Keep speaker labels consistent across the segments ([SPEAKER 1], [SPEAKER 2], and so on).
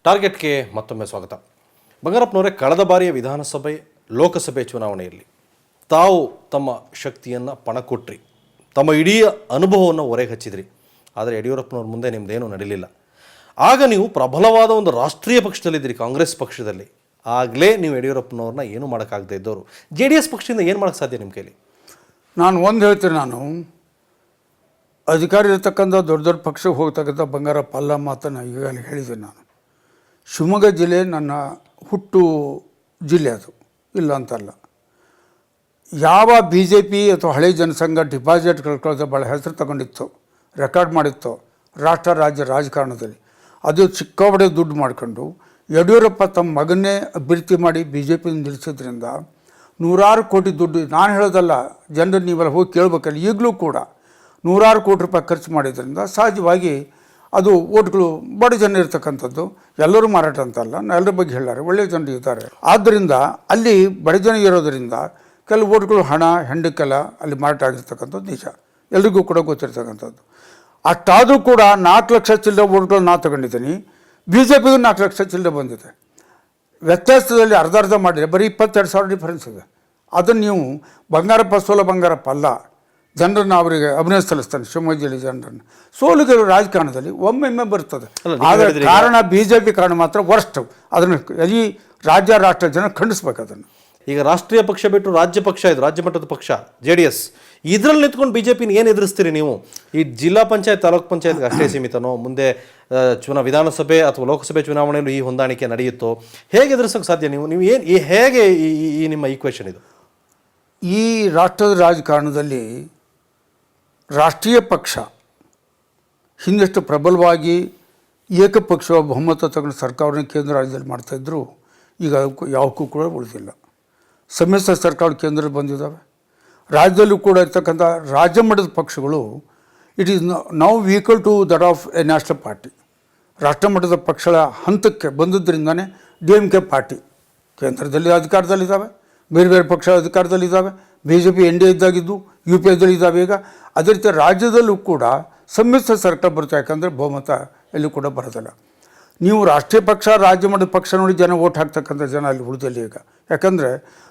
[SPEAKER 1] ಟಾರ್ಗೆಟ್ಗೆ ಮತ್ತೊಮ್ಮೆ ಸ್ವಾಗತ. ಬಂಗಾರಪ್ಪನವರೇ, ಕಳೆದ ಬಾರಿಯ ವಿಧಾನಸಭೆ ಲೋಕಸಭೆ ಚುನಾವಣೆಯಲ್ಲಿ ತಾವು ತಮ್ಮ ಶಕ್ತಿಯನ್ನು ಪಣ ಕೊಟ್ರಿ, ತಮ್ಮ ಇಡೀ ಅನುಭವವನ್ನು ಹೊರಗೆ ಹಚ್ಚಿದ್ರಿ. ಆದರೆ ಯಡಿಯೂರಪ್ಪನವ್ರ ಮುಂದೆ ನಿಮ್ಮದೇನೂ ನಡೀಲಿಲ್ಲ. ಆಗ ನೀವು ಪ್ರಬಲವಾದ ಒಂದು ರಾಷ್ಟ್ರೀಯ ಪಕ್ಷದಲ್ಲಿದ್ದೀರಿ, ಕಾಂಗ್ರೆಸ್ ಪಕ್ಷದಲ್ಲಿ. ಆಗಲೇ ನೀವು ಯಡಿಯೂರಪ್ಪನವ್ರನ್ನ ಏನೂ ಮಾಡೋಕ್ಕಾಗದೇ ಇದ್ದವರು. JDS ಪಕ್ಷದಿಂದ ಏನು ಮಾಡೋಕ್ಕೆ ಸಾಧ್ಯ ನಿಮ್ಮ ಕೈಲಿ?
[SPEAKER 2] ನಾನು ಒಂದು ಹೇಳ್ತೀನಿ, ನಾನು ಅಧಿಕಾರ ಇರತಕ್ಕಂಥ ದೊಡ್ಡ ದೊಡ್ಡ ಪಕ್ಷಕ್ಕೆ ಹೋಗ್ತಕ್ಕಂಥ ಬಂಗಾರಪ್ಪ ಅಲ್ಲ ಮಾತನ್ನು ಈಗಾಗಲೇ ಹೇಳಿದ್ದೀನಿ. ನಾನು ಶಿವಮೊಗ್ಗ ಜಿಲ್ಲೆ ನನ್ನ ಹುಟ್ಟು ಜಿಲ್ಲೆ, ಅದು ಇಲ್ಲ ಅಂತಲ್ಲ. ಯಾವ BJP ಅಥವಾ ಹಳೆ ಜನಸಂಘ ಡಿಪಾಸಿಟ್ ಕಳ್ಕೊಳ್ಳೋದು ಭಾಳ ಹೆಸರು ತಗೊಂಡಿತ್ತು, ರೆಕಾರ್ಡ್ ಮಾಡಿತ್ತು ರಾಷ್ಟ್ರ ರಾಜ್ಯ ರಾಜಕಾರಣದಲ್ಲಿ, ಅದು ಸಿಕ್ಕಾಪಟ್ಟೆ ದುಡ್ಡು ಮಾಡ್ಕೊಂಡು ಯಡಿಯೂರಪ್ಪ ತಮ್ಮ ಮಗನ್ನೇ ಅಭ್ಯರ್ಥಿ ಮಾಡಿ BJP ನಿಲ್ಲಿಸೋದ್ರಿಂದ ನೂರಾರು ಕೋಟಿ ದುಡ್ಡು, ನಾನು ಹೇಳೋದಲ್ಲ, ಜನರು ನೀವೆಲ್ಲ ಹೋಗಿ ಕೇಳಬೇಕಲ್ಲ, ಈಗಲೂ ಕೂಡ ನೂರಾರು ಕೋಟಿ ರೂಪಾಯಿ ಖರ್ಚು ಮಾಡಿದ್ರಿಂದ ಸಹಜವಾಗಿ ಅದು ಓಟ್ಗಳು ಬಡ ಜನ ಇರ್ತಕ್ಕಂಥದ್ದು. ಎಲ್ಲರೂ ಮಾರಾಟ ಅಂತಲ್ಲ, ಎಲ್ಲರ ಬಗ್ಗೆ ಹೇಳಾರೆ, ಒಳ್ಳೆಯ ಜನರು ಇದ್ದಾರೆ. ಆದ್ದರಿಂದ ಅಲ್ಲಿ ಬಡ ಜನ ಇರೋದರಿಂದ ಕೆಲವು ಓಟ್ಗಳು ಹಣ ಹೆಂಡಕ್ಕೆಲ್ಲ ಅಲ್ಲಿ ಮಾರಾಟ ಆಗಿರ್ತಕ್ಕಂಥದ್ದು ನಿಜ, ಎಲ್ರಿಗೂ ಕೂಡ ಗೊತ್ತಿರ್ತಕ್ಕಂಥದ್ದು. ಅಷ್ಟಾದರೂ ಕೂಡ 4 ಲಕ್ಷ ಚಿಲ್ಲರೆ ಓಟ್ಗಳು ನಾನು ತಗೊಂಡಿದ್ದೀನಿ, BJPಗೂ 4 ಲಕ್ಷ ಚಿಲ್ಲರೆ ಬಂದಿದೆ. ವ್ಯತ್ಯಾಸದಲ್ಲಿ ಅರ್ಧ ಮಾಡಿದರೆ ಬರೀ 22,000 ಡಿಫರೆನ್ಸ್ ಇದೆ. ಅದನ್ನು ನೀವು ಬಂಗಾರಪ್ಪ ಸೋಲ ಬಂಗಾರಪ್ಪ ಅಲ್ಲ, ಜನರನ್ನು ಅವರಿಗೆ ಅಭಿನಯ ಸಲ್ಲಿಸ್ತಾನೆ ಶಿವಮೊಗ್ಗ ಜಿಲ್ಲೆ ಜನರನ್ನು. ಸೋಲಿಗೆ ರಾಜಕಾರಣದಲ್ಲಿ ಒಮ್ಮೊಮ್ಮೆ ಬರ್ತದೆ, ಆದರೆ ಕಾರಣ BJP ಕಾರಣ ಮಾತ್ರ ವರ್ಸ್ಟ್. ಅದನ್ನು ಈ ರಾಜ್ಯ ರಾಷ್ಟ್ರ ಜನ ಖಂಡಿಸ್ಬೇಕು ಅದನ್ನು.
[SPEAKER 1] ಈಗ ರಾಷ್ಟ್ರೀಯ ಪಕ್ಷ ಬಿಟ್ಟು ರಾಜ್ಯ ಪಕ್ಷ, ಇದು ರಾಜ್ಯ ಮಟ್ಟದ ಪಕ್ಷ JDS, ಇದರಲ್ಲಿ ನಿಂತ್ಕೊಂಡು BJPನ ಏನು ಎದುರಿಸ್ತೀರಿ ನೀವು? ಈ ಜಿಲ್ಲಾ ಪಂಚಾಯತ್ ತಾಲೂಕು ಪಂಚಾಯತ್ಗೆ ಅಷ್ಟೇ ಸೀಮಿತನೋ, ಮುಂದೆ ವಿಧಾನಸಭೆ ಅಥವಾ ಲೋಕಸಭೆ ಚುನಾವಣೆಯಲ್ಲೂ ಈ ಹೊಂದಾಣಿಕೆ ನಡೆಯುತ್ತೋ? ಹೇಗೆ ಎದುರಿಸೋಕ್ಕೆ ಸಾಧ್ಯ ನೀವು? ಏನು ಹೇಗೆ ಈ ನಿಮ್ಮ ಈಕ್ವೇಷನ್ ಇದು?
[SPEAKER 2] ಈ ರಾಷ್ಟ್ರದ ರಾಜಕಾರಣದಲ್ಲಿ ರಾಷ್ಟ್ರೀಯ ಪಕ್ಷ ಹಿಂದಷ್ಟು ಪ್ರಬಲವಾಗಿ ಏಕಪಕ್ಷ ಬಹುಮತ ತಗೊಂಡು ಸರ್ಕಾರವನ್ನು ಕೇಂದ್ರ ರಾಜ್ಯದಲ್ಲಿ ಮಾಡ್ತಾಯಿದ್ರು. ಈಗ ಯಾವಕ್ಕೂ ಕೂಡ ಉಳಿದಿಲ್ಲ. ಸಮ್ಮಿಶ್ರ ಸರ್ಕಾರ ಕೇಂದ್ರದಲ್ಲಿ ಬಂದಿದ್ದಾವೆ. ರಾಜ್ಯದಲ್ಲೂ ಕೂಡ ಇರ್ತಕ್ಕಂಥ ರಾಜ್ಯ ಮಟ್ಟದ ಪಕ್ಷಗಳು it is now equal to that of a national party. ರಾಷ್ಟ್ರ ಮಟ್ಟದ ಪಕ್ಷಗಳ ಹಂತಕ್ಕೆ ಬಂದಿದ್ದರಿಂದನೇ DMK ಪಾರ್ಟಿ ಕೇಂದ್ರದಲ್ಲಿ ಅಧಿಕಾರದಲ್ಲಿದ್ದಾವೆ, ಬೇರೆ ಬೇರೆ ಪಕ್ಷ ಅಧಿಕಾರದಲ್ಲಿದ್ದಾವೆ. BJP NDA ಇದ್ದಾಗಿದ್ದು UPA ಇದ್ದಾವೆ. ಈಗ ಅದೇ ರೀತಿ ರಾಜ್ಯದಲ್ಲೂ ಕೂಡ ಸಮ್ಮಿಶ್ರ ಸರ್ಕಾರ ಬರುತ್ತೆ, ಯಾಕಂದರೆ ಬಹುಮತ ಎಲ್ಲೂ ಕೂಡ ಬರೋದಿಲ್ಲ. ನೀವು ರಾಷ್ಟ್ರೀಯ ಪಕ್ಷ ರಾಜ್ಯ ಮಟ್ಟದ ಪಕ್ಷ ನೋಡಿ ಜನ ಓಟ್ ಹಾಕ್ತಕ್ಕಂಥ ಜನ ಅಲ್ಲಿ ಉಳಿದಲ್ಲಿ ಈಗ. ಯಾಕಂದರೆ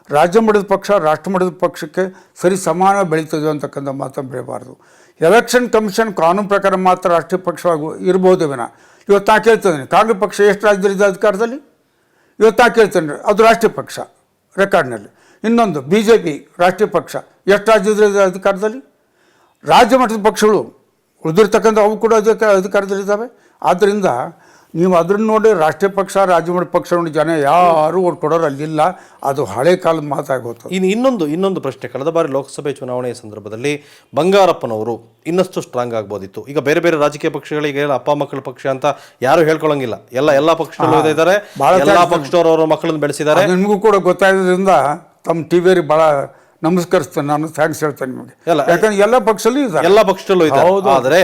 [SPEAKER 2] ರಾಜ್ಯ ಮಟ್ಟದ ಪಕ್ಷ ರಾಷ್ಟ್ರ ಮಟ್ಟದ ಪಕ್ಷಕ್ಕೆ ಸರಿ ಸಮಾನ ಬೆಳೀತದೆ ಅಂತಕ್ಕಂಥ ಮಾತನ್ನು ಬೆಳೆಯಬಾರ್ದು. ಎಲೆಕ್ಷನ್ ಕಮಿಷನ್ ಕಾನೂನು ಪ್ರಕಾರ ಮಾತ್ರ ರಾಷ್ಟ್ರೀಯ ಪಕ್ಷವಾಗಿ ಇರ್ಬೋದು ವಿನ. ಇವತ್ತು ನಾ ಕೇಳ್ತಿದ್ದೀನಿ, ಕಾಂಗ್ರೆಸ್ ಪಕ್ಷ ಎಷ್ಟು ರಾಜ್ಯದಲ್ಲಿದೆ ಅಧಿಕಾರದಲ್ಲಿ? ಇವತ್ತು ನಾ ಕೇಳ್ತೇನೆ, ಅದು ರಾಷ್ಟ್ರೀಯ ಪಕ್ಷ ರೆಕಾರ್ಡ್ನಲ್ಲಿ. ಇನ್ನೊಂದು BJP ರಾಷ್ಟ್ರೀಯ ಪಕ್ಷ ಎಷ್ಟು ರಾಜ್ಯದಲ್ಲಿ ಅಧಿಕಾರದಲ್ಲಿ? ರಾಜ್ಯ ಮಟ್ಟದ ಪಕ್ಷಗಳು ಉಳಿದಿರ್ತಕ್ಕಂಥ ಅವು ಕೂಡ ಅಧಿಕಾರದಲ್ಲಿದ್ದಾವೆ. ಆದ್ದರಿಂದ ನೀವು ಅದನ್ನು ನೋಡಿ ರಾಷ್ಟ್ರೀಯ ಪಕ್ಷ ರಾಜ್ಯ ಮಟ್ಟದ ಪಕ್ಷ ನೋಡಿ ಜನ ಯಾರು ಓಟ್ ಕೊಡೋರು ಅಲ್ಲಿಲ್ಲ. ಅದು ಹಳೆ ಕಾಲದ ಮಾತಾಗೋದು.
[SPEAKER 1] ಇನ್ನೊಂದು ಪ್ರಶ್ನೆ, ಕಳೆದ ಬಾರಿ ಲೋಕಸಭೆ ಚುನಾವಣೆಯ ಸಂದರ್ಭದಲ್ಲಿ ಬಂಗಾರಪ್ಪನವರು ಇನ್ನಷ್ಟು ಸ್ಟ್ರಾಂಗ್ ಆಗ್ಬೋದಿತ್ತು. ಈಗ ಬೇರೆ ಬೇರೆ ರಾಜಕೀಯ ಪಕ್ಷಗಳಿಗೆ ಅಪ್ಪ ಮಕ್ಕಳ ಪಕ್ಷ ಅಂತ ಯಾರು ಹೇಳ್ಕೊಳ್ಳೋಂಗಿಲ್ಲ, ಎಲ್ಲ ಪಕ್ಷದಲ್ಲೂ ಇದ್ದಾರೆ, ಎಲ್ಲ ಪಕ್ಷದವರು ಅವರ ಮಕ್ಕಳನ್ನು ಬೆಳೆಸಿದ್ದಾರೆ.
[SPEAKER 2] ನಿಮಗೂ ಕೂಡ ಗೊತ್ತಾಗೋದ್ರಿಂದ ತಮ್ಮ TVಯವರಿಗೆ ಭಾಳ ನಮಸ್ಕರಿಸ್ತೇನೆ, ನಾನು ಥ್ಯಾಂಕ್ಸ್ ಹೇಳ್ತೇನೆ ನಿಮಗೆ. ಯಾಕಂದ್ರೆ ಎಲ್ಲ ಪಕ್ಷದಲ್ಲೂ ಇದ್ದಾರೆ. ಆದರೆ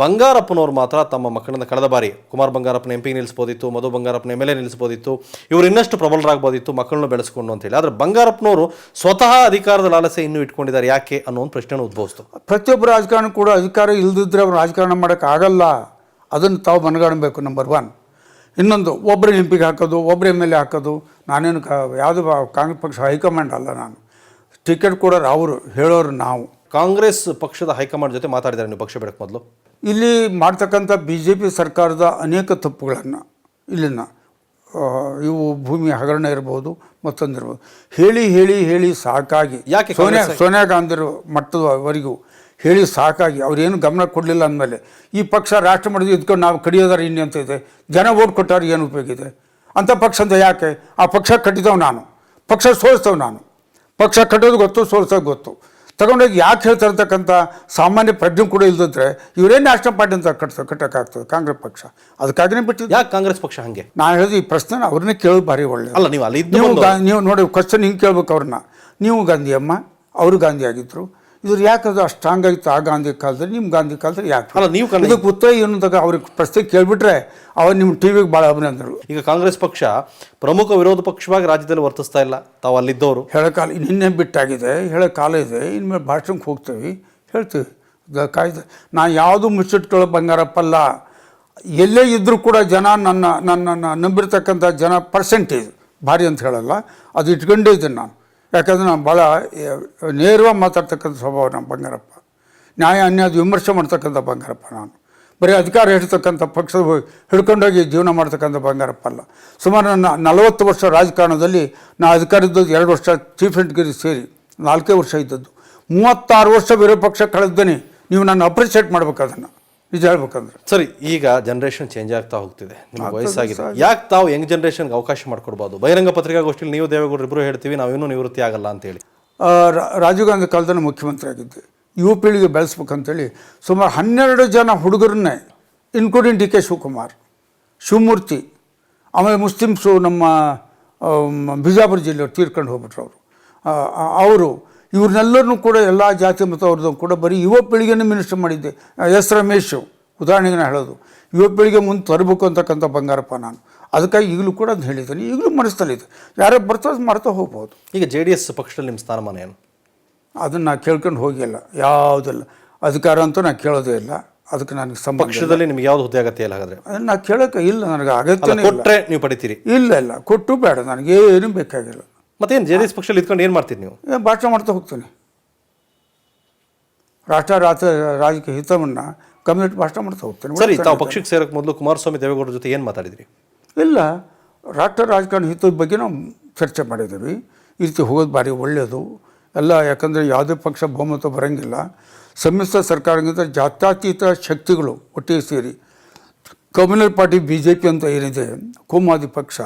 [SPEAKER 2] ಬಂಗಾರಪ್ಪನವ್ರು ಮಾತ್ರ ತಮ್ಮ ಮಕ್ಕಳನ್ನ ಕಳೆದ ಬಾರಿ ಕುಮಾರ್ ಬಂಗಾರಪ್ಪನ MP ನಿಲ್ಲಿಸ್ಬೋದಿತ್ತು, ಮಧು ಬಂಗಾರಪ್ಪನ MLA ನಿಲ್ಲಿಸ್ಬೋದಿತ್ತು, ಇವರು ಇನ್ನಷ್ಟು ಪ್ರಬಲರಾಗ್ಬೋದಿತ್ತು ಮಕ್ಕಳನ್ನು ಬೆಳೆಸ್ಕೊಂಡು ಅಂತೇಳಿ. ಆದರೆ ಬಂಗಾರಪ್ಪನವರು ಸ್ವತಃ ಅಧಿಕಾರದ ಲಾಲಸೆ ಇನ್ನೂ ಇಟ್ಕೊಂಡಿದ್ದಾರೆ, ಯಾಕೆ ಅನ್ನೋ ಒಂದು ಪ್ರಶ್ನೆ ಉದ್ಭವಿಸ್ತು. ಪ್ರತಿಯೊಬ್ಬರು ರಾಜಕಾರಣ ಕೂಡ ಅಧಿಕಾರ ಇಲ್ಲದಿದ್ದರೆ ಅವ್ರು ರಾಜಕಾರಣ ಮಾಡೋಕ್ಕಾಗಲ್ಲ. ಅದನ್ನು ತಾವು ಮನಗಾಣಬೇಕು, ನಂಬರ್ 1. ಇನ್ನೊಂದು, ಒಬ್ಬರು MP ಹಾಕೋದು, ಒಬ್ಬರು MLA ಹಾಕೋದು. ನಾನೇನು ಯಾವುದು ಕಾಂಗ್ರೆಸ್ ಪಕ್ಷ ಹೈಕಮಾಂಡ್ ಅಲ್ಲ, ನಾನು ಟಿಕೆಟ್ ಕೊಡೋರು ಅವರು, ಹೇಳೋರು ನಾವು.
[SPEAKER 1] ಕಾಂಗ್ರೆಸ್ ಪಕ್ಷದ ಹೈಕಮಾಂಡ್ ಜೊತೆ ಮಾತಾಡಿದ್ದಾರೆ ನೀವು ಪಕ್ಷ ಬಿಡಕ್ಕೆ ಮೊದಲು?
[SPEAKER 2] ಇಲ್ಲಿ ಮಾಡ್ತಕ್ಕಂಥ BJP ಸರ್ಕಾರದ ಅನೇಕ ತಪ್ಪುಗಳನ್ನು, ಇಲ್ಲಿನ ಇವು ಭೂಮಿ ಹಗರಣ ಇರ್ಬೋದು, ಮತ್ತೊಂದಿರ್ಬೋದು, ಹೇಳಿ ಸಾಕಾಗಿ,
[SPEAKER 1] ಯಾಕೆ
[SPEAKER 2] ಸೋನಿಯಾ ಗಾಂಧಿ ಮಟ್ಟದವರೆಗೂ ಹೇಳಿ ಸಾಕಾಗಿ ಅವ್ರೇನು ಗಮನ ಕೊಡಲಿಲ್ಲ ಅಂದಮೇಲೆ ಈ ಪಕ್ಷ ರಾಷ್ಟ್ರ ಮಟ್ಟದ ಇದ್ಕೊಂಡು ನಾವು ಕಡಿಯೋದಾರ ಇನ್ನೇ ಅಂತ ಇದೆ. ಜನ ಓಟ್ ಕೊಟ್ಟಾರೆ, ಏನು ಉಪಯೋಗ ಇದೆ ಅಂಥ ಪಕ್ಷ ಅಂತ? ಯಾಕೆ ಆ ಪಕ್ಷ ಕಟ್ಟಿದವು ನಾನು, ಪಕ್ಷ ಸೋಲಿಸ್ತೇವೆ ನಾನು. ಪಕ್ಷ ಕಟ್ಟೋದು ಗೊತ್ತು, ಸೋಲ್ಸೋದು ಗೊತ್ತು. ತಗೊಂಡೋಗಿ ಯಾಕೆ ಹೇಳ್ತಾ ಇರ್ತಕ್ಕಂಥ ಸಾಮಾನ್ಯ ಪ್ರಜ್ಞೆ ಕೂಡ ಇಲ್ದಿದ್ರೆ ಇವರೇನು ನ್ಯಾಷನಲ್ ಪಾರ್ಟಿ ಅಂತ ಕಟ್ಟೋಕ್ಕಾಗ್ತದೆ ಕಾಂಗ್ರೆಸ್ ಪಕ್ಷ? ಅದಕ್ಕಾಗಿನೇ ಬಿಟ್ಟು
[SPEAKER 1] ಯಾಕೆ ಕಾಂಗ್ರೆಸ್ ಪಕ್ಷ ಹಾಗೆ?
[SPEAKER 2] ನಾನು ಹೇಳಿದ ಈ ಪ್ರಶ್ನೆ ಅವ್ರನ್ನೇ ಕೇಳೋದು ಭಾರಿ ಒಳ್ಳೆ
[SPEAKER 1] ಅಲ್ಲ. ನೀವು ಅಲ್ಲಿ
[SPEAKER 2] ನೀವು ನೋಡಿ ಕ್ವಶನ್ ಹಿಂಗೆ ಕೇಳ್ಬೇಕು ಅವ್ರನ್ನ. ನೀವು ಗಾಂಧಿ ಅಮ್ಮ, ಅವರು ಗಾಂಧಿ ಆಗಿದ್ರು, ಇದ್ರ ಯಾಕೆ ಅದು ಅಷ್ಟು ಸ್ಟ್ರಾಂಗ್ ಆಗಿತ್ತು ಆ ಗಾಂಧಿ ಕಾಲದಲ್ಲಿ, ನಿಮ್ಮ ಗಾಂಧಿ ಕಾಲದಲ್ಲಿ ಯಾಕೆ?
[SPEAKER 1] ಅಲ್ಲ, ನೀವು
[SPEAKER 2] ಇದಕ್ಕೆ ಉತ್ತರ ಏನಂದಾಗ ಅವ್ರಿಗೆ ಪ್ರಶ್ನೆ ಕೇಳಿಬಿಟ್ರೆ ಅವ್ರು ನಿಮ್ಮ TVಗೆ ಭಾಳ ಅಭಿನಂದನೆಗಳು.
[SPEAKER 1] ಈಗ ಕಾಂಗ್ರೆಸ್ ಪಕ್ಷ ಪ್ರಮುಖ ವಿರೋಧ ಪಕ್ಷವಾಗಿ ರಾಜ್ಯದಲ್ಲಿ ವರ್ತಿಸ್ತಾ ಇಲ್ಲ, ತಾವು ಅಲ್ಲಿದ್ದವರು.
[SPEAKER 2] ಹೇಳೋ ಕಾಲ ನಿನ್ನೆ ಬಿಟ್ಟಾಗಿದೆ, ಹೇಳೋ ಕಾಲ ಇದೆ. ಇನ್ಮೇಲೆ ಭಾಷಣಕ್ಕೆ ಹೋಗ್ತೀವಿ, ಹೇಳ್ತೀವಿ ಕಾಯ್ದೆ. ನಾನು ಯಾವುದು ಮುಚ್ಚಿಟ್ಕೊಳ್ಳೋ ಬಂಗಾರಪ್ಪಲ್ಲ. ಎಲ್ಲೇ ಇದ್ದರೂ ಕೂಡ ಜನ ನನ್ನನ್ನು ನಂಬಿರ್ತಕ್ಕಂಥ ಜನ ಪರ್ಸೆಂಟೇಜ್ ಭಾರಿ ಅಂತ ಹೇಳಲ್ಲ, ಅದು ಇಟ್ಕೊಂಡೇ ಇದ್ದೀನಿ ನಾನು. ಯಾಕಂದರೆ ನಾನು ಭಾಳ ನೇರವಾಗಿ ಮಾತಾಡ್ತಕ್ಕಂಥ ಸ್ವಭಾವ ನಮ್ಮ ಬಂಗಾರಪ್ಪ. ನ್ಯಾಯ ಅನ್ಯಾಯ ವಿಮರ್ಶೆ ಮಾಡ್ತಕ್ಕಂಥ ಬಂಗಾರಪ್ಪ ನಾನು. ಬರೀ ಅಧಿಕಾರ ಹಿಡ್ತಕ್ಕಂಥ ಪಕ್ಷದ ಹಿಡ್ಕೊಂಡೋಗಿ ಜೀವನ ಮಾಡ್ತಕ್ಕಂಥ ಬಂಗಾರಪ್ಪ ಅಲ್ಲ. ಸುಮಾರು ನನ್ನ 40 ವರ್ಷ ರಾಜಕಾರಣದಲ್ಲಿ ನಾ ಅಧಿಕಾರ ಇದ್ದದ್ದು 2 ವರ್ಷ ಚೀಫ್ ಎಕ್ಸಿಕ್ಯೂಟಿವ್ ಸೇರಿ 4 ವರ್ಷ ಇದ್ದದ್ದು. 36 ವರ್ಷ ವಿರೋಧ ಪಕ್ಷ ಕಳೆದ್ದೇನೆ. ನೀವು ನನ್ನ ಅಪ್ರಿಷಿಯೇಟ್ ಮಾಡ್ಬೇಕು ಅದನ್ನು, ನಿಜ ಹೇಳ್ಬೇಕಂದ್ರೆ.
[SPEAKER 1] ಸರಿ, ಈಗ ಜನರೇಷನ್ ಚೇಂಜ್ ಆಗ್ತಾ ಹೋಗ್ತಿದೆ, ನಿಮ್ಗೆ ವಯಸ್ಸಾಗಿದೆ, ಯಾಕೆ ತಾವು ಯಂಗ್ ಜನರೇಷನ್ಗೆ ಅವಕಾಶ ಮಾಡ್ಕೊಡ್ಬೋದು? ಬಹಿರಂಗ ಪತ್ರಿಕಾಗೋಷ್ಠಿಯಲ್ಲಿ ನೀವು ದೇವೇಗೌಡರು ಇಬ್ಬರು ಹೇಳ್ತೀವಿ ನಾವು ಇನ್ನೂ ನಿವೃತ್ತಿ ಆಗಲ್ಲ ಅಂತೇಳಿ.
[SPEAKER 2] ರಾಜೀವ್ ಗಾಂಧಿ ಕಾಲದಲ್ಲಿ ಮುಖ್ಯಮಂತ್ರಿ ಆಗಿದ್ದೆ. ಯುವ ಪೀಳಿಗೆ ಬೆಳೆಸ್ಬೇಕಂತೇಳಿ ಸುಮಾರು 12 ಜನ ಹುಡುಗರನ್ನೇ, including D K Shivakumar, Shivamurthy, ಆಮೇಲೆ ಮುಸ್ಲಿಮ್ಸು ನಮ್ಮ ಬಿಜಾಪುರ ಜಿಲ್ಲೆಯವರು ತೀರ್ಕೊಂಡು ಹೋಗ್ಬಿಟ್ರು ಅವರು ಇವ್ರನ್ನೆಲ್ಲರನ್ನೂ ಕೂಡ ಎಲ್ಲ ಜಾತಿ ಮತ್ತು ಅವ್ರದ್ದು ಕೂಡ ಬರೀ ಯುವ ಪೀಳಿಗೆನೇ ಮಿನಿಸ್ಟರ್ ಮಾಡಿದ್ದೆ. ಎಸ್ ರಮೇಶ್ ಉದಾಹರಣೆಗೆ ನಾನು ಹೇಳೋದು, ಯುವ ಪೀಳಿಗೆ ಮುಂದೆ ತರಬೇಕು ಅಂತಕ್ಕಂಥ ಬಂಗಾರಪ್ಪ ನಾನು. ಅದಕ್ಕಾಗಿ ಈಗಲೂ ಕೂಡ ಅದು ಹೇಳಿದ್ದೀನಿ, ಈಗಲೂ ಮನಸ್ಸಲ್ಲಿದೆ. ಯಾರೋ ಮಾಡ್ತಾ ಹೋಗ್ಬೋದು.
[SPEAKER 1] ಈಗ JDS ಪಕ್ಷದಲ್ಲಿ ನಿಮ್ಮ ಸ್ಥಾನಮಾನ ಏನು?
[SPEAKER 2] ಅದನ್ನು ನಾನು ಕೇಳ್ಕೊಂಡು ಹೋಗಿಲ್ಲ, ಯಾವುದಿಲ್ಲ. ಅಧಿಕಾರ ಅಂತೂ ನಾನು ಕೇಳೋದೇ ಇಲ್ಲ, ಅದಕ್ಕೆ ನನಗೆ ಸಂಬಂಧ.
[SPEAKER 1] ಪಕ್ಷದಲ್ಲಿ ನಿಮ್ಗೆ ಯಾವ್ದು ಹುದ್ದೆ ಅಗತ್ಯ ಇಲ್ಲ ಹಾಗಾದ್ರೆ?
[SPEAKER 2] ಅದನ್ನು ನಾನು ಕೇಳೋಕೆ ಇಲ್ಲ, ನನಗೆ ಅಗತ್ಯನೇ ಇಲ್ಲ.
[SPEAKER 1] ಕೊಟ್ಟರೆ ನೀವು ಪಡಿತೀರಿ?
[SPEAKER 2] ಇಲ್ಲ, ಕೊಟ್ಟು ಬೇಡ, ನನಗೆ ಏನೂ ಬೇಕಾಗಿಲ್ಲ.
[SPEAKER 1] ಮತ್ತೇನು JDS ಪಕ್ಷದಲ್ಲಿ ಇದ್ಕೊಂಡು ಏನು ಮಾಡ್ತೀರಿ ನೀವು?
[SPEAKER 2] ಭಾಷಣ ಮಾಡ್ತಾ ಹೋಗ್ತೀನಿ. ರಾಜಕೀಯ ಹಿತವನ್ನು ಕಮ್ಯುನಿಟಿ ಭಾಷಣ ಮಾಡ್ತಾ ಹೋಗ್ತೇನೆ.
[SPEAKER 1] ಸರಿ, ತಾವು ಪಕ್ಷಕ್ಕೆ ಸೇರೋಕ್ಕೆ ಮೊದಲು ಕುಮಾರಸ್ವಾಮಿ ದೇವೇಗೌಡರ ಜೊತೆ ಏನು ಮಾತಾಡಿದ್ರಿ?
[SPEAKER 2] ಇಲ್ಲ, ರಾಜಕಾರಣ ಹಿತದ ಬಗ್ಗೆ ನಾವು ಚರ್ಚೆ ಮಾಡಿದ್ದೀವಿ. ಈ ರೀತಿ ಹೋಗೋದು ಭಾರಿ ಒಳ್ಳೆಯದು ಎಲ್ಲ. ಯಾಕಂದರೆ ಯಾವುದೇ ಪಕ್ಷ ಬಹುಮತ ಬರೋಂಗಿಲ್ಲ. ಸಮ್ಮಿಶ್ರ ಸರ್ಕಾರದಿಂದ ಜಾತ್ಯತೀತ ಶಕ್ತಿಗಳು ಒಟ್ಟಿಗೆ ಸೇರಿ ಕಮ್ಯುನಲ್ ಪಾರ್ಟಿ BJP ಅಂತ ಏನಿದೆ, ಕೋಮಾದಿ ಪಕ್ಷ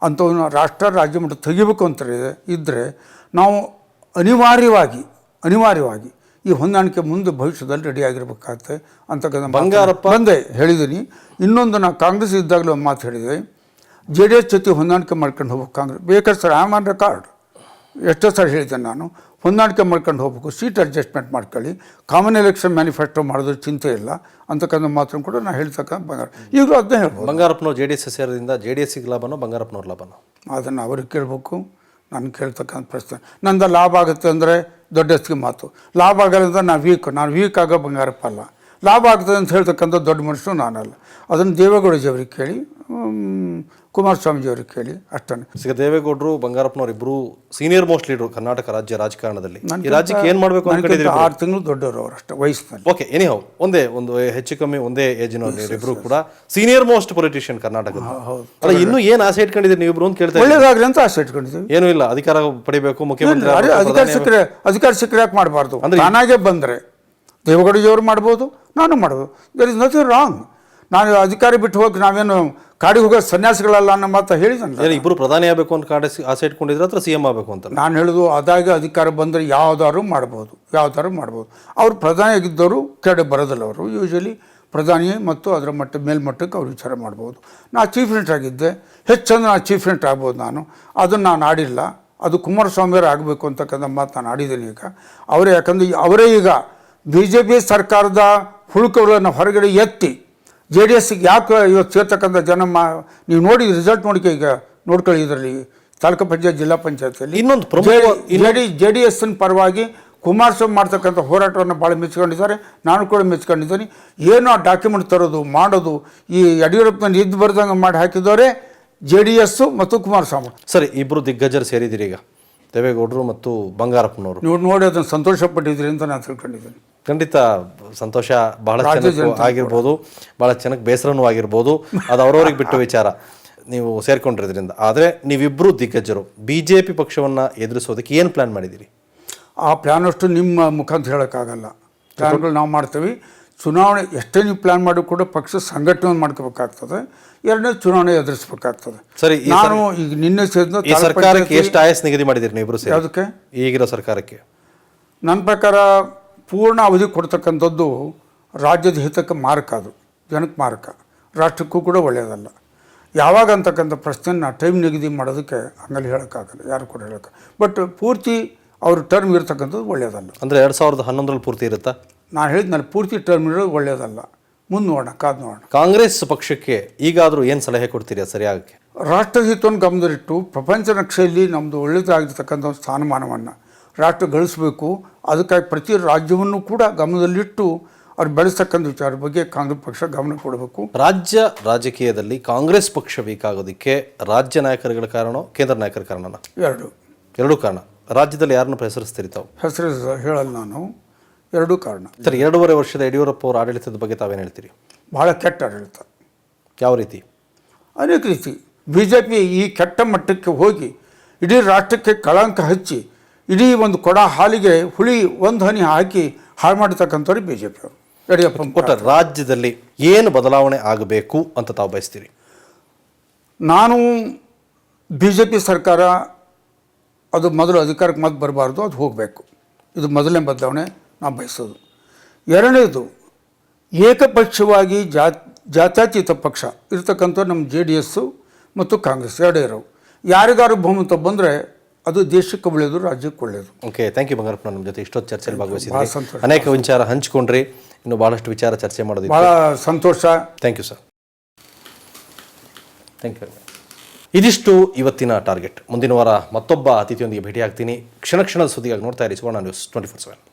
[SPEAKER 2] ಅಂಥವನ್ನ ರಾಜ್ಯ ಮಟ್ಟ ತೆಗಿಬೇಕು ಅಂತ ಇದ್ದರೆ ನಾವು ಅನಿವಾರ್ಯವಾಗಿ ಈ ಹೊಂದಾಣಿಕೆ ಮುಂದೆ ಭವಿಷ್ಯದಲ್ಲಿ ರೆಡಿ ಆಗಿರ್ಬೇಕಾಗತ್ತೆ ಅಂತಕ್ಕಂಥ ಬಂಗಾರಪ್ಪ ಬಂದೆ ಹೇಳಿದ್ದೀನಿ. ಇನ್ನೊಂದು ನಾನು ಕಾಂಗ್ರೆಸ್ ಇದ್ದಾಗಲೂ ಒಂದು ಮಾತು ಹೇಳಿದೆ, JDS ಜೊತೆ ಹೊಂದಾಣಿಕೆ ಮಾಡ್ಕೊಂಡು ಹೋಗ್ಬೇಕು ಕಾಂಗ್ರೆಸ್. ಬೇಕಾದ್ರೆ sir, I am on record, ಎಷ್ಟೋ ಸರಿ ಹೇಳಿದ್ದೇನೆ ನಾನು, ಹೊಂದಾಣಿಕೆ ಮಾಡ್ಕೊಂಡು ಹೋಗ್ಬೇಕು, ಸೀಟ್ ಅಡ್ಜಸ್ಟ್ಮೆಂಟ್ ಮಾಡ್ಕೊಳ್ಳಿ, ಕಾಮನ್ ಎಲೆಕ್ಷನ್ ಮ್ಯಾನಿಫೆಸ್ಟೋ ಮಾಡೋದ್ರ ಚಿಂತೆ ಇಲ್ಲ ಅಂತಕ್ಕಂಥ ಮಾತ್ರ ಕೂಡ ನಾನು ಹೇಳ್ತಕ್ಕಂಥ ಬಂಗಾರ. ಈಗಲೂ ಅದನ್ನೇ ಹೇಳ್ಬೋದು.
[SPEAKER 1] ಬಂಗಾರಪ್ಪನವ್ರು JDS ಸೇರೋದ್ರಿಂದ JDSಗೆ ಲಾಭನೋ ಬಂಗಾರಪ್ಪನವ್ರ ಲಾಭನೋ?
[SPEAKER 2] ಅದನ್ನು ಅವ್ರಿಗೆ ಕೇಳಬೇಕು, ನಾನು ಕೇಳ್ತಕ್ಕಂಥ ಪ್ರಶ್ನೆ. ನಂದು ಲಾಭ ಆಗುತ್ತೆ ಅಂದರೆ ದೊಡ್ಡ ಮಾತು, ಲಾಭ ಆಗಲ್ಲ ಅಂದರೆ ನಾನು ವೀಕ್ ಆಗೋ ಬಂಗಾರಪ್ಪ ಅಲ್ಲ. ಲಾಭ ಆಗ್ತದೆ ಅಂತ ಹೇಳ್ತಕ್ಕಂಥ ದೊಡ್ಡ ಮನುಷ್ಯನು ನಾನಲ್ಲ. ಅದನ್ನು ದೇವೇಗೌಡಜಿಯವ್ರಿಗೆ ಕೇಳಿ, ಕುಮಾರಸ್ವಾಮಿಜಿಯವ್ರಿಗೆ ಕೇಳಿ, ಅಷ್ಟೇ.
[SPEAKER 1] ಈಗ ದೇವೇಗೌಡರು ಬಂಗಾರಪ್ಪನವ್ರು ಇಬ್ಬರು ಸೀನಿಯರ್ ಮೋಸ್ಟ್ ಲೀಡರು ಕರ್ನಾಟಕ ರಾಜ್ಯ ರಾಜಕಾರಣದಲ್ಲಿ. ಈ ರಾಜ್ಯಕ್ಕೆ ಏನು ಮಾಡಬೇಕು ಅನ್ಕೊಂಡಿದ್ದೀರಿ?
[SPEAKER 2] 6 ತಿಂಗಳು ದೊಡ್ಡವರು ಅವರು ಅಷ್ಟೇ ವಯಸ್ಸಿನಲ್ಲಿ.
[SPEAKER 1] ಓಕೆ, ಎನಿಹೌ ಒಂದು ಹೆಚ್ಚು ಕಮ್ಮಿ ಒಂದೇ ಏಜಿನವರು ಇಬ್ಬರು ಕೂಡ ಸೀನಿಯರ್ ಮೋಸ್ಟ್ ಪೊಲಿಟಿಷಿಯನ್ ಕರ್ನಾಟಕದ. ಅಲ್ಲ, ಇನ್ನೂ ಏನು ಆಸೆ ಇಟ್ಕೊಂಡಿದ್ದೀರಿ ನೀವು ಇಬ್ರು ಅಂತ ಕೇಳ್ತಾ?
[SPEAKER 2] ಒಳ್ಳೇದಾಗಲಿ ಅಂತ ಆಸೆ ಇಟ್ಕೊಂಡಿದ್ದೀವಿ.
[SPEAKER 1] ಏನೂ ಇಲ್ಲ, ಅಧಿಕಾರ ಪಡಿಬೇಕು, ಮುಖ್ಯಮಂತ್ರಿ
[SPEAKER 2] ಅಧಿಕಾರ ಸಿಕ್ಕರೆ ಯಾಕೆ ಮಾಡಬಾರ್ದು? ನಾನಾಗೆ ಬಂದರೆ ದೇವೇಗೌಡಜಿಯವರು ಮಾಡ್ಬೋದು, ನಾನು ಮಾಡ್ಬೋದು. There is nothing wrong. ನಾನು ಅಧಿಕಾರ ಬಿಟ್ಟು ಹೋಗಿ ನಾವೇನು ಕಾಡಿಗೆ ಹೋಗೋ ಸನ್ಯಾಸಿಗಳಲ್ಲ ಅನ್ನೋ ಮಾತು ಹೇಳಿದಲ್ಲ.
[SPEAKER 1] ಇಬ್ಬರು ಪ್ರಧಾನಿ ಆಗಬೇಕು ಅಂತ ಆಸೆ ಇಟ್ಕೊಂಡಿದ್ರೆ ಅಥವಾ CM ಆಗಬೇಕು ಅಂತ
[SPEAKER 2] ನಾನು ಹೇಳೋದು, ಅದಾಗ ಅಧಿಕಾರ ಬಂದರೆ ಯಾವ್ದಾದ್ರು ಮಾಡ್ಬೋದು. ಅವ್ರು ಪ್ರಧಾನಿ ಆಗಿದ್ದವರು ಕೆಳಗೆ ಬರೋದಿಲ್ಲ. ಅವರು ಯೂಶಲಿ ಪ್ರಧಾನಿ ಮತ್ತು ಅದರ ಮೇಲ್ಮಟ್ಟಕ್ಕೆ ಅವ್ರು ವಿಚಾರ ಮಾಡ್ಬೋದು. ನಾ ಚೀಫ್ ಮಿನಿಸ್ಟರ್ ಆಗಿದ್ದೆ, ಹೆಚ್ಚಂದ್ರೆ ನಾನು ಚೀಫ್ ಮಿನಿಸ್ಟರ್ ಆಗ್ಬೋದು. ಅದನ್ನು ನಾನು ಆಡಿಲ್ಲ. ಅದು ಕುಮಾರಸ್ವಾಮಿಯವರು ಆಗಬೇಕು ಅಂತಕ್ಕಂಥ ಮಾತು ನಾನು ಆಡಿದ್ದೀನಿ. ಈಗ ಯಾಕಂದರೆ ಅವರೇ ಈಗ BJP ಸರ್ಕಾರದ ಹುಳುಕುಗಳನ್ನು ಹೊರಗಡೆ ಎತ್ತಿ JDSಗೆ ಯಾಕೆ ಇವತ್ತು ಸೇರ್ತಕ್ಕಂಥ ಜನ ನೀವು ನೋಡಿ ರಿಸಲ್ಟ್ ನೋಡ್ಕೊಳ್ಳಿ ಇದರಲ್ಲಿ ತಾಲೂಕು ಪಂಚಾಯತ್, ಜಿಲ್ಲಾ ಪಂಚಾಯತಿಯಲ್ಲಿ
[SPEAKER 1] ಇನ್ನೊಂದು
[SPEAKER 2] JDSನ ಪರವಾಗಿ ಕುಮಾರಸ್ವಾಮಿ ಮಾಡ್ತಕ್ಕಂಥ ಹೋರಾಟವನ್ನು ಭಾಳ ಮೆಚ್ಕೊಂಡಿದ್ದಾರೆ. ನಾನು ಕೂಡ ಮೆಚ್ಕೊಂಡಿದ್ದೀನಿ. ಏನೋ ಡಾಕ್ಯುಮೆಂಟ್ ತರೋದು ಮಾಡೋದು ಈ ಯಡಿಯೂರಪ್ಪನ ಇದ್ದು ಬರ್ದಂಗೆ ಮಾಡಿ ಹಾಕಿದವರೇ JDS ಮತ್ತು ಕುಮಾರಸ್ವಾಮಿ.
[SPEAKER 1] ಸರಿ, ಇಬ್ಬರು ದಿಗ್ಗಜರು ಸೇರಿದ್ದೀರಿ ಈಗ, ದೇವೇಗೌಡರು ಮತ್ತು ಬಂಗಾರಪ್ಪನವರು.
[SPEAKER 2] ನೀವು ನೋಡಿ ಅದನ್ನು ಸಂತೋಷಪಟ್ಟಿದ್ರಿ ಅಂತ ನಾನು ತಿಳ್ಕೊಂಡಿದ್ದೀನಿ.
[SPEAKER 1] ಖಂಡಿತ ಸಂತೋಷ, ಬಹಳ ಚೆನ್ನಾಗಿ ಆಗಿರ್ಬೋದು, ಬಹಳ ಚೆನ್ನಾಗಿ ಬೇಸರನೂ ಆಗಿರ್ಬೋದು, ಅದು ಅವ್ರವ್ರಿಗೆ ಬಿಟ್ಟು ವಿಚಾರ. ನೀವು ಸೇರ್ಕೊಂಡಿರೋದ್ರಿಂದ. ಆದರೆ ನೀವಿಬ್ಬರು ದಿಗ್ಗಜರು, BJP ಪಕ್ಷವನ್ನು ಎದುರಿಸೋದಕ್ಕೆ ಏನು ಪ್ಲ್ಯಾನ್ ಮಾಡಿದ್ದೀರಿ?
[SPEAKER 2] ಆ ಪ್ಲ್ಯಾನ್ ಅಷ್ಟು ನಿಮ್ಮ ಮುಖಾಂತರ ಹೇಳೋಕ್ಕಾಗಲ್ಲ. ಪ್ಲ್ಯಾನ್ಗಳು ನಾವು ಮಾಡ್ತೀವಿ. ಚುನಾವಣೆ ಎಷ್ಟೇ ನೀವು ಪ್ಲ್ಯಾನ್ ಮಾಡಿ ಕೂಡ ಪಕ್ಷ ಸಂಘಟನೆ ಮಾಡ್ಕೋಬೇಕಾಗ್ತದೆ. ಎರಡನೇ ಚುನಾವಣೆ ಎದುರಿಸಬೇಕಾಗ್ತದೆ.
[SPEAKER 1] ಸರಿ,
[SPEAKER 2] ನಾನು ಈಗ ನಿನ್ನೆ ಸೇರಿದ
[SPEAKER 1] ಈ ಸರ್ಕಾರಕ್ಕೆ ಎಷ್ಟು ಆಯಸ್ ನಿಗದಿ ಮಾಡಿದ್ದೀರಿ ನೀವಿಬ್ಬರು ಸೇರಿ?
[SPEAKER 2] ಯಾವುದಕ್ಕೆ?
[SPEAKER 1] ಈಗಿರೋ ಸರ್ಕಾರಕ್ಕೆ
[SPEAKER 2] ನನ್ನ ಪ್ರಕಾರ ಪೂರ್ಣ ಅವಧಿ ಕೊಡ್ತಕ್ಕಂಥದ್ದು ರಾಜ್ಯದ ಹಿತಕ್ಕೆ ಮಾರಕ, ಅದು ಜನಕ್ಕೆ ಮಾರಕ, ರಾಷ್ಟ್ರಕ್ಕೂ ಕೂಡ ಒಳ್ಳೆಯದಲ್ಲ. ಯಾವಾಗ ಅಂತಕ್ಕಂಥ ಪ್ರಶ್ನೆನ ಟೈಮ್ ನಿಗದಿ ಮಾಡೋದಕ್ಕೆ ಹಂಗಲ್ಲಿ ಹೇಳೋಕ್ಕಾಗಲ್ಲ, ಯಾರು ಕೂಡ ಹೇಳೋಕ್ಕೆ. ಬಟ್ ಪೂರ್ತಿ ಅವ್ರ ಟರ್ಮ್ ಇರ್ತಕ್ಕಂಥದ್ದು ಒಳ್ಳೆಯದಲ್ಲ.
[SPEAKER 1] ಅಂದರೆ 2011ರಲ್ಲಿ ಪೂರ್ತಿ ಇರುತ್ತಾ?
[SPEAKER 2] ನಾನು ಹೇಳಿದ್ನಲ್ಲಿ ಪೂರ್ತಿ ಟರ್ಮ್ ಇರೋದು ಒಳ್ಳೆಯದಲ್ಲ. ಮುಂದೆ ನೋಡೋಣ, ಕಾದು ನೋಡೋಣ.
[SPEAKER 1] ಕಾಂಗ್ರೆಸ್ ಪಕ್ಷಕ್ಕೆ ಈಗಾದರೂ ಏನು ಸಲಹೆ ಕೊಡ್ತೀರಿ ಸರಿಯಾಗಿ?
[SPEAKER 2] ರಾಷ್ಟ್ರಹಿತವನ್ನು ಗಮನದಲ್ಲಿಟ್ಟು ಪ್ರಪಂಚ ನಕ್ಷೆಯಲ್ಲಿ ನಮ್ಮದು ಒಳ್ಳೆಯದಾಗಿರ್ತಕ್ಕಂಥ ಸ್ಥಾನಮಾನವನ್ನು ರಾಷ್ಟ್ರ ಗಳಿಸಬೇಕು. ಅದಕ್ಕಾಗಿ ಪ್ರತಿ ರಾಜ್ಯವನ್ನು ಕೂಡ ಗಮನದಲ್ಲಿಟ್ಟು ಅವ್ರು ಬೆಳೆಸ್ತಕ್ಕಂಥ ವಿಚಾರದ ಬಗ್ಗೆ ಕಾಂಗ್ರೆಸ್ ಪಕ್ಷ ಗಮನ ಕೊಡಬೇಕು.
[SPEAKER 1] ರಾಜ್ಯ ರಾಜಕೀಯದಲ್ಲಿ ಕಾಂಗ್ರೆಸ್ ಪಕ್ಷ ವೀಕ್ ಆಗೋದಕ್ಕೆ ರಾಜ್ಯ ನಾಯಕರುಗಳ ಕಾರಣ, ಕೇಂದ್ರ ನಾಯಕರ ಕಾರಣನ? ಎರಡೂ ಕಾರಣ. ರಾಜ್ಯದಲ್ಲಿ ಯಾರನ್ನು ಹೆಸರಿಸ್ತೀರಿ ತಾವು?
[SPEAKER 2] ಹೆಸರು ಹೇಳಲ್ಲ ನಾನು. ಎರಡೂ ಕಾರಣ.
[SPEAKER 1] ಸರ್, 2.5 ವರ್ಷದ ಯಡಿಯೂರಪ್ಪ ಅವರ ಆಡಳಿತದ ಬಗ್ಗೆ ತಾವೇನು ಹೇಳ್ತೀರಿ?
[SPEAKER 2] ಭಾಳ ಕೆಟ್ಟ ಆಡಳಿತ.
[SPEAKER 1] ಯಾವ ರೀತಿ?
[SPEAKER 2] ಅನೇಕ ರೀತಿ. ಬಿ ಜೆ ಪಿ ಈ ಕೆಟ್ಟ ಮಟ್ಟಕ್ಕೆ ಹೋಗಿ ಇಡೀ ರಾಷ್ಟ್ರಕ್ಕೆ ಕಳಂಕ ಹಚ್ಚಿ ಇಡೀ ಒಂದು ಕೊಡ ಹಾಲಿಗೆ ಹುಳಿ ಒಂದು ಹನಿ ಹಾಕಿ ಹಾಳು ಮಾಡಿರ್ತಕ್ಕಂಥವ್ರು ಬಿ ಜೆ ಪಿ ಅವರು. ಯಡಿಯೂರಪ್ಪ
[SPEAKER 1] ಕೊಟ್ಟ ರಾಜ್ಯದಲ್ಲಿ ಏನು ಬದಲಾವಣೆ ಆಗಬೇಕು ಅಂತ ತಾವು ಬಯಸ್ತೀರಿ?
[SPEAKER 2] ನಾನು ಬಿ ಜೆ ಪಿ ಸರ್ಕಾರ ಅದು ಮೊದಲು ಅಧಿಕಾರಕ್ಕೆ ಮತ್ತೆ ಬರಬಾರ್ದು, ಅದು ಹೋಗಬೇಕು. ಇದು ಮೊದಲನೇ ಬದಲಾವಣೆ ನಾವು ಬಯಸೋದು. ಎರಡನೇದು, ಏಕಪಕ್ಷವಾಗಿ ಜಾತ್ಯತೀತ ಪಕ್ಷ ಇರ್ತಕ್ಕಂಥ ನಮ್ಮ JDS ಮತ್ತು ಕಾಂಗ್ರೆಸ್ ಎರಡೇ ಇರೋವು. ಯಾರಿಗಾರು ಬಹುಮತ ಬಂದರೆ ಅದು ದೇಶಕ್ಕೆ ಒಳ್ಳೆಯದು, ರಾಜ್ಯಕ್ಕೆ ಒಳ್ಳೆಯದು.
[SPEAKER 1] Okay, thank you Bangarappa. ನಮ್ಮ ಜೊತೆ ಇಷ್ಟೊತ್ತು ಚರ್ಚೆಯಲ್ಲಿ ಭಾಗವಹಿಸಿದ್ರಿ,
[SPEAKER 2] ಸಂತೋಷ.
[SPEAKER 1] ಅನೇಕ ವಿಚಾರ ಹಂಚ್ಕೊಂಡ್ರಿ, ಇನ್ನು ಭಾಳಷ್ಟು ವಿಚಾರ ಚರ್ಚೆ ಮಾಡೋದು
[SPEAKER 2] ಭಾಳ ಸಂತೋಷ.
[SPEAKER 1] Thank you sir. Thank you very much. ಇದಿಷ್ಟು ಇವತ್ತಿನ ಟಾರ್ಗೆಟ್. ಮುಂದಿನ ವಾರ ಮತ್ತೊಬ್ಬ ಅತಿಥಿಯೊಂದಿಗೆ ಭೇಟಿಯಾಗ್ತೀನಿ. ಕ್ಷಣ ಕ್ಷಣದ ಸುದ್ದಿಗಾಗಿ ನೋಡ್ತಾ ಇರಿ ಸುವರ್ಣ ನ್ಯೂಸ್ 24/7.